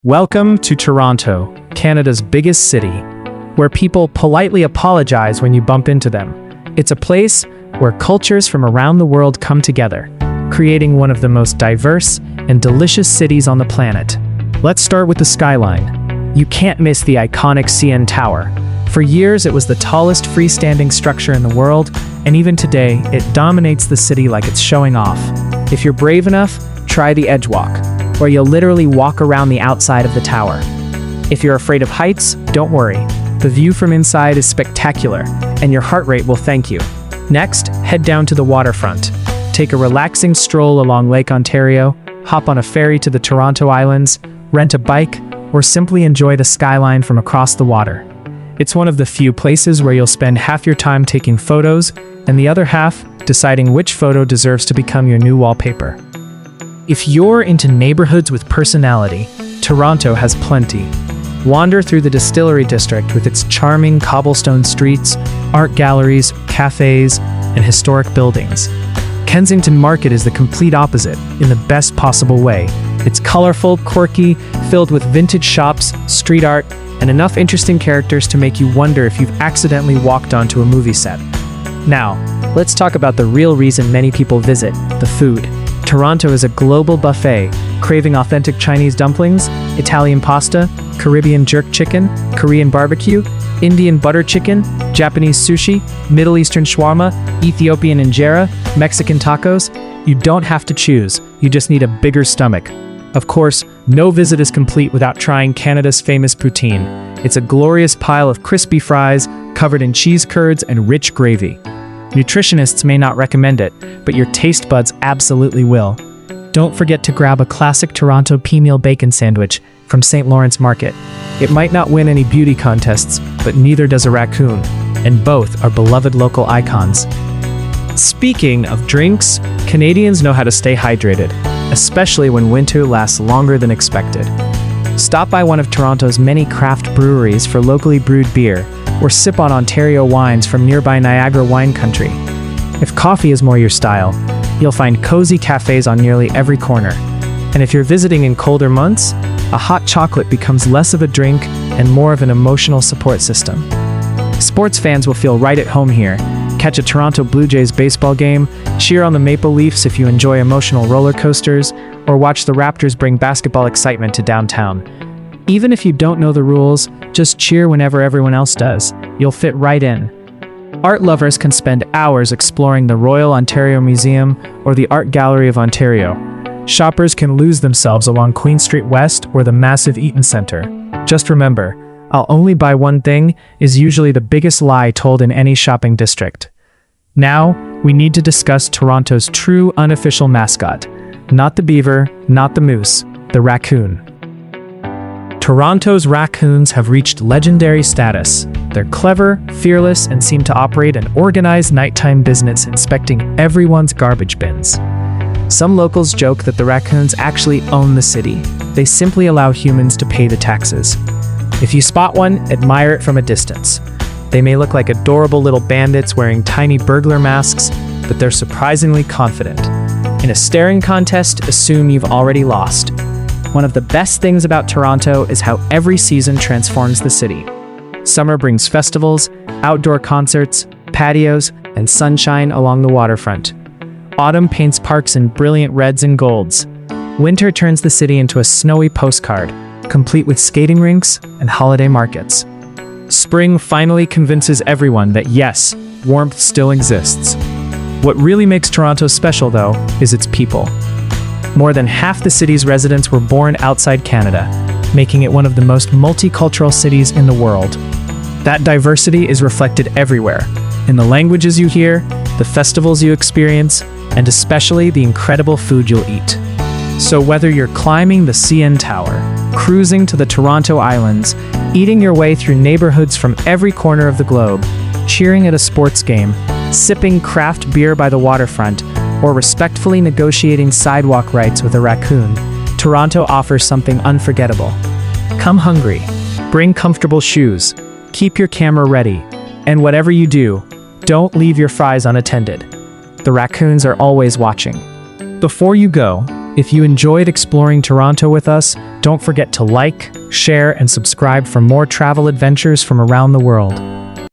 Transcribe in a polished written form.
Welcome to Toronto, Canada's biggest city, where people politely apologize when you bump into them. It's a place where cultures from around the world come together, creating one of the most diverse and delicious cities on the planet. Let's start with the skyline. You can't miss the iconic CN Tower. For years, it was the tallest freestanding structure in the world, and even today, it dominates the city like it's showing off. If you're brave enough, try the Edge Walk, where you'll literally walk around the outside of the tower. If you're afraid of heights, don't worry. The view from inside is spectacular, and your heart rate will thank you. Next, head down to the waterfront. Take a relaxing stroll along Lake Ontario, hop on a ferry to the Toronto Islands, rent a bike, or simply enjoy the skyline from across the water. It's one of the few places where you'll spend half your time taking photos, and the other half deciding which photo deserves to become your new wallpaper. If you're into neighborhoods with personality, Toronto has plenty. Wander through the Distillery District with its charming cobblestone streets, art galleries, cafes, and historic buildings. Kensington Market is the complete opposite, in the best possible way. It's colorful, quirky, filled with vintage shops, street art, and enough interesting characters to make you wonder if you've accidentally walked onto a movie set. Now, let's talk about the real reason many people visit, the food. Toronto is a global buffet, craving authentic Chinese dumplings, Italian pasta, Caribbean jerk chicken, Korean barbecue, Indian butter chicken, Japanese sushi, Middle Eastern shawarma, Ethiopian injera, Mexican tacos. You don't have to choose, you just need a bigger stomach. Of course, no visit is complete without trying Canada's famous poutine. It's a glorious pile of crispy fries covered in cheese curds and rich gravy. Nutritionists may not recommend it, but your taste buds absolutely will. Don't forget to grab a classic Toronto pea-meal bacon sandwich from St. Lawrence Market. It might not win any beauty contests, but neither does a raccoon, and both are beloved local icons. Speaking of drinks, Canadians know how to stay hydrated, especially when winter lasts longer than expected. Stop by one of Toronto's many craft breweries for locally brewed beer, or sip on Ontario wines from nearby Niagara wine country. If coffee is more your style, you'll find cozy cafes on nearly every corner. And if you're visiting in colder months, a hot chocolate becomes less of a drink and more of an emotional support system. Sports fans will feel right at home here. Catch a Toronto Blue Jays baseball game, cheer on the Maple Leafs if you enjoy emotional roller coasters, or watch the Raptors bring basketball excitement to downtown. Even if you don't know the rules, just cheer whenever everyone else does. You'll fit right in. Art lovers can spend hours exploring the Royal Ontario Museum or the Art Gallery of Ontario. Shoppers can lose themselves along Queen Street West or the massive Eaton Centre. Just remember, "I'll only buy one thing" is usually the biggest lie told in any shopping district. Now, we need to discuss Toronto's true unofficial mascot. Not the beaver, not the moose, the raccoon. Toronto's raccoons have reached legendary status. They're clever, fearless, and seem to operate an organized nighttime business inspecting everyone's garbage bins. Some locals joke that the raccoons actually own the city. They simply allow humans to pay the taxes. If you spot one, admire it from a distance. They may look like adorable little bandits wearing tiny burglar masks, but they're surprisingly confident. In a staring contest, assume you've already lost. One of the best things about Toronto is how every season transforms the city. Summer brings festivals, outdoor concerts, patios, and sunshine along the waterfront. Autumn paints parks in brilliant reds and golds. Winter turns the city into a snowy postcard, complete with skating rinks and holiday markets. Spring finally convinces everyone that yes, warmth still exists. What really makes Toronto special, though, is its people. More than half the city's residents were born outside Canada, making it one of the most multicultural cities in the world. That diversity is reflected everywhere, in the languages you hear, the festivals you experience, and especially the incredible food you'll eat. So whether you're climbing the CN Tower, cruising to the Toronto Islands, eating your way through neighborhoods from every corner of the globe, cheering at a sports game, sipping craft beer by the waterfront, or respectfully negotiating sidewalk rights with a raccoon, Toronto offers something unforgettable. Come hungry, bring comfortable shoes, keep your camera ready, and whatever you do, don't leave your fries unattended. The raccoons are always watching. Before you go, If you enjoyed exploring Toronto with us, don't forget to like, share, and subscribe for more travel adventures from around the world.